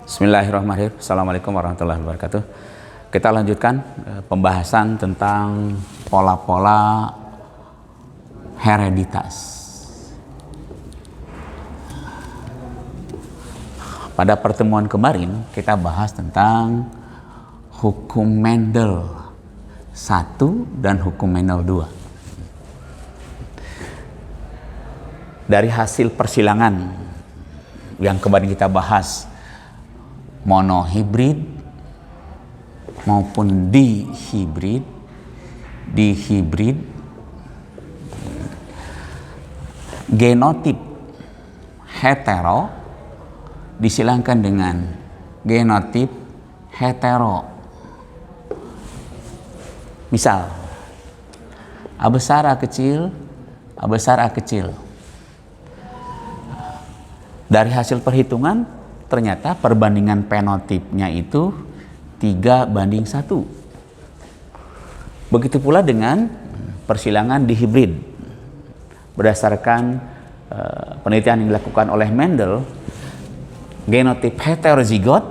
Bismillahirrahmanirrahim. Assalamualaikum warahmatullahi wabarakatuh. Kita lanjutkan pembahasan tentang pola-pola hereditas. Pada pertemuan kemarin kita bahas tentang hukum Mendel 1 dan hukum Mendel 2. Dari hasil persilangan yang kemarin kita bahas, monohibrid maupun dihibrid, genotip hetero disilangkan dengan genotip hetero. Misal A besar A kecil, A besar A kecil. Dari hasil perhitungan ternyata perbandingan fenotipnya itu 3:1. Begitu pula dengan persilangan dihibrid. Berdasarkan penelitian yang dilakukan oleh Mendel, genotip heterozigot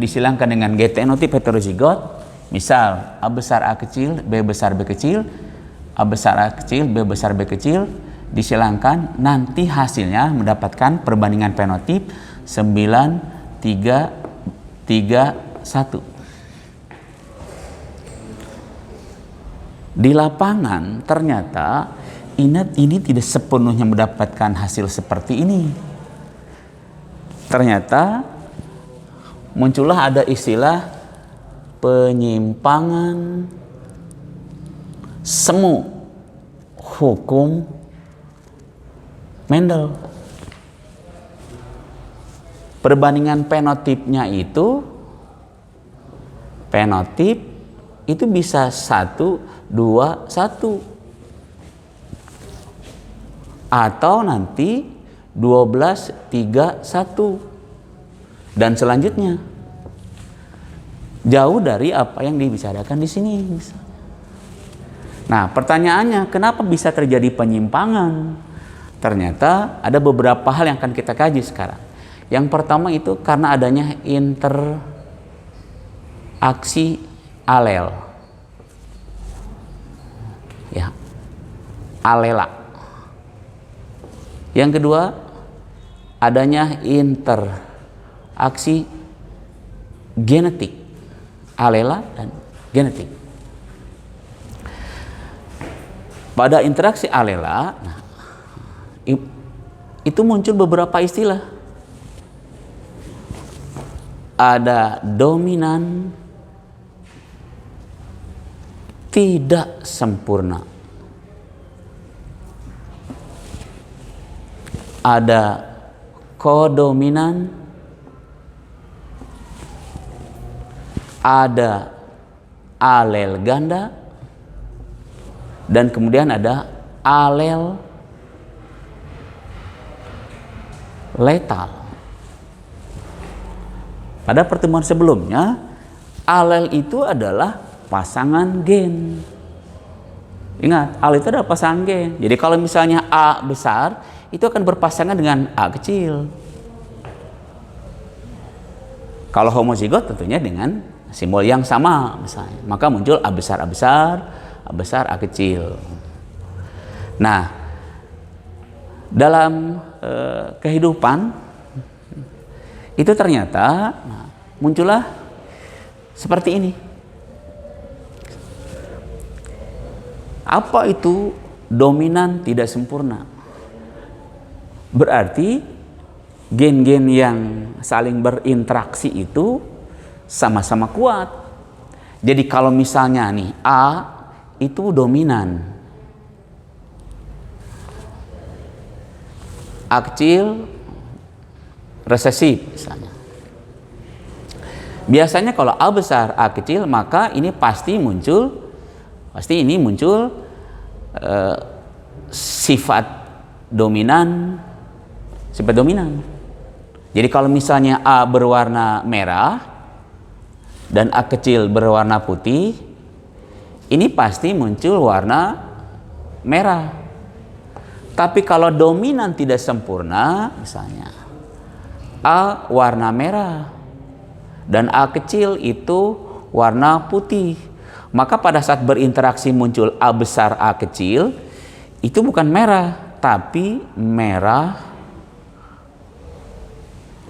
disilangkan dengan genotip heterozigot. Misal A besar A kecil, B besar B kecil, A besar A kecil, B besar B kecil, disilangkan, nanti hasilnya mendapatkan perbandingan fenotip 9:3:1. Di lapangan ternyata ini tidak sepenuhnya mendapatkan hasil seperti ini. Ternyata muncullah ada istilah penyimpangan semu hukum Mendel. Perbandingan fenotipnya itu bisa 1:2:1 atau nanti 12:3:1 dan selanjutnya, jauh dari apa yang dibicarakan di sini. Nah, pertanyaannya, kenapa bisa terjadi penyimpangan? Ternyata ada beberapa hal yang akan kita kaji sekarang. Yang pertama itu karena adanya interaksi alel. Ya. Alela. Yang kedua, adanya interaksi genetik. Alela dan genetik. Pada interaksi alela, itu muncul beberapa istilah. Ada dominan tidak sempurna, ada kodominan, ada alel ganda, dan kemudian ada alel letal. Pada pertemuan sebelumnya, alel itu adalah pasangan gen. Ingat, alel itu adalah pasangan gen. Jadi kalau misalnya A besar, itu akan berpasangan dengan A kecil. Kalau homozigot tentunya dengan simbol yang sama misalnya. Maka muncul A besar A besar, A besar A kecil. Nah, dalam kehidupan itu ternyata muncullah seperti ini. Apa itu dominan tidak sempurna? Berarti gen-gen yang saling berinteraksi itu sama-sama kuat. Jadi kalau misalnya nih A itu dominan, A kecil resesif misalnya. Biasanya kalau A besar A kecil, maka ini pasti ini muncul sifat dominan. Jadi kalau misalnya A berwarna merah dan A kecil berwarna putih, ini pasti muncul warna merah. Tapi kalau dominan tidak sempurna, misalnya A warna merah, dan A kecil itu warna putih. Maka pada saat berinteraksi muncul A besar A kecil, itu bukan merah, tapi merah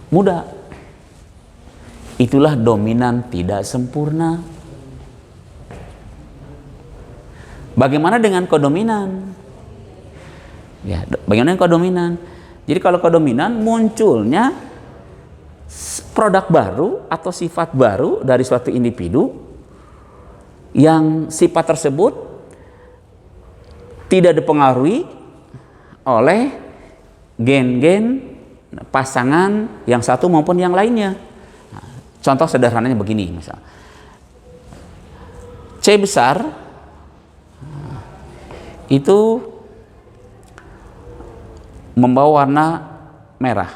muda. Itulah dominan tidak sempurna. Bagaimana dengan kodominan? Ya, bagaimana dengan kodominan? Jadi kalau kodominan munculnya produk baru atau sifat baru dari suatu individu yang sifat tersebut tidak dipengaruhi oleh gen-gen pasangan yang satu maupun yang lainnya. Nah, contoh sederhananya begini, misal C besar itu membawa warna merah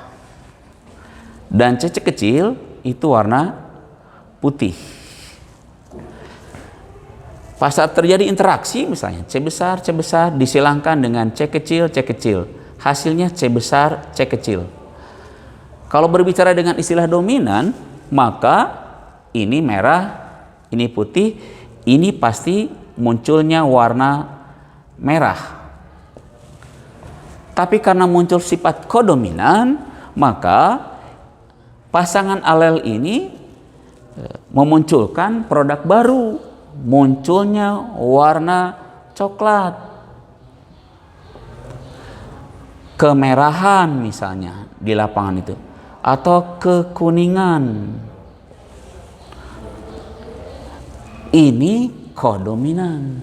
dan C kecil itu warna putih. Pas saat terjadi interaksi misalnya C besar disilangkan dengan C kecil, hasilnya C besar, C kecil. Kalau berbicara dengan istilah dominan, maka ini merah, ini putih, ini pasti munculnya warna merah. Tapi karena muncul sifat kodominan, maka pasangan alel ini memunculkan produk baru, munculnya warna coklat, kemerahan misalnya di lapangan itu, atau kekuningan. Ini kodominan.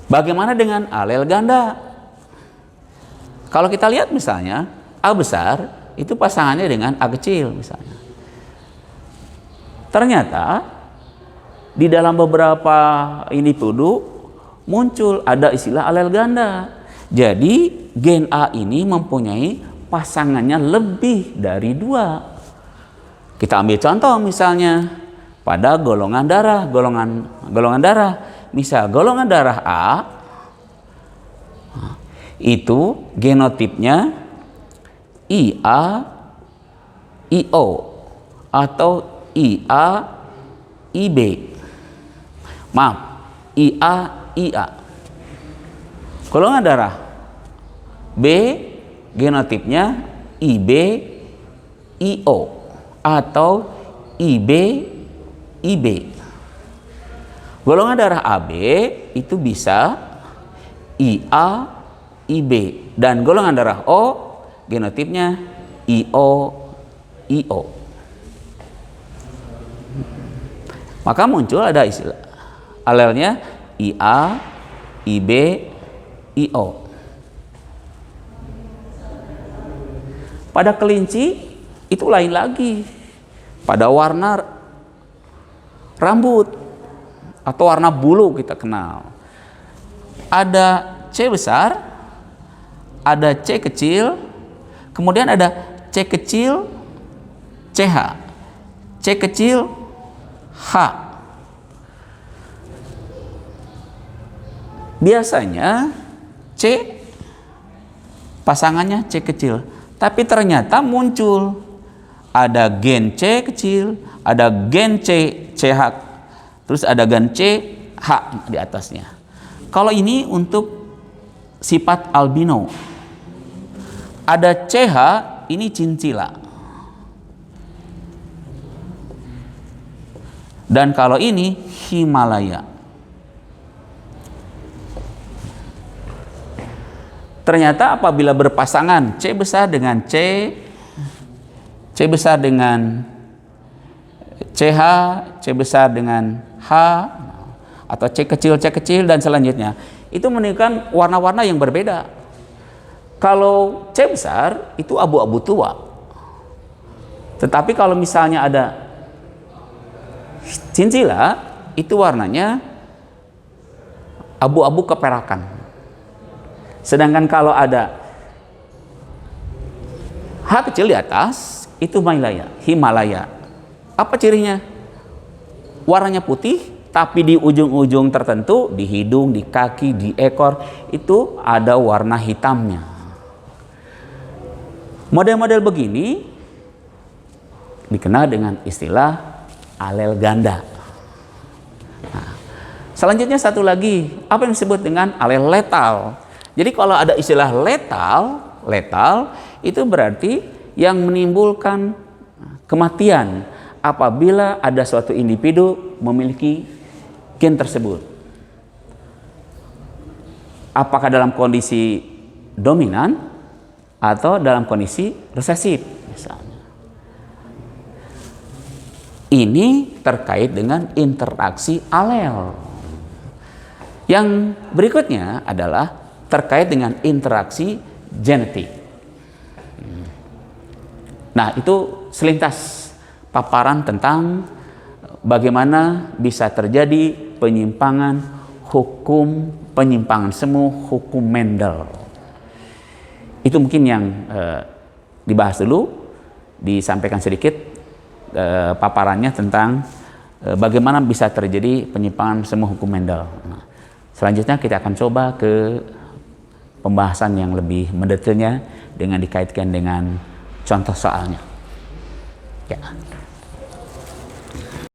Bagaimana dengan alel ganda? Kalau kita lihat misalnya A besar itu pasangannya dengan A kecil misalnya. Ternyata di dalam beberapa individu muncul ada istilah alel ganda. Jadi gen A ini mempunyai pasangannya lebih dari 2. Kita ambil contoh misalnya pada golongan darah. Misal golongan darah A itu genotipnya IA IO atau IA IB. Maaf, IA IA. Golongan darah B genotipnya IB IO atau IB IB. Golongan darah AB itu bisa IA IB, dan golongan darah O genotipnya IO IO. Maka muncul ada istilah alelnya IA IB IO. Pada kelinci itu lain lagi. Pada warna rambut atau warna bulu kita kenal. Ada C besar, ada C kecil, kemudian ada C kecil CH, C kecil H. Biasanya C pasangannya C kecil, tapi ternyata muncul ada gen C kecil, ada gen CH, terus ada gen CH di atasnya. Kalau ini untuk sifat albino. Ada CH, ini cincila. Dan kalau ini Himalaya. Ternyata apabila berpasangan C besar dengan C besar dengan CH, C besar dengan H, atau C kecil dan selanjutnya, itu menunjukkan warna-warna yang berbeda. Kalau C besar itu abu-abu tua, tetapi kalau misalnya ada cincila itu warnanya abu-abu keperakan. Sedangkan kalau ada H kecil di atas itu Himalaya. Apa cirinya? Warnanya putih, tapi di ujung-ujung tertentu, di hidung, di kaki, di ekor, itu ada warna hitamnya. Model-model begini dikenal dengan istilah alel ganda. Nah, selanjutnya satu lagi, apa yang disebut dengan alel letal. Jadi kalau ada istilah letal itu berarti yang menimbulkan kematian apabila ada suatu individu memiliki gen tersebut. Apakah dalam kondisi dominan atau dalam kondisi resesif misalnya. Ini terkait dengan interaksi alel. Yang berikutnya adalah terkait dengan interaksi genetik. Nah, itu selintas paparan tentang bagaimana bisa terjadi penyimpangan semu hukum Mendel. Itu mungkin yang dibahas dulu, disampaikan sedikit paparannya tentang bagaimana bisa terjadi penyimpangan semu hukum Mendel. Nah, selanjutnya kita akan coba ke pembahasan yang lebih mendetailnya dengan dikaitkan dengan contoh soalnya. Ya.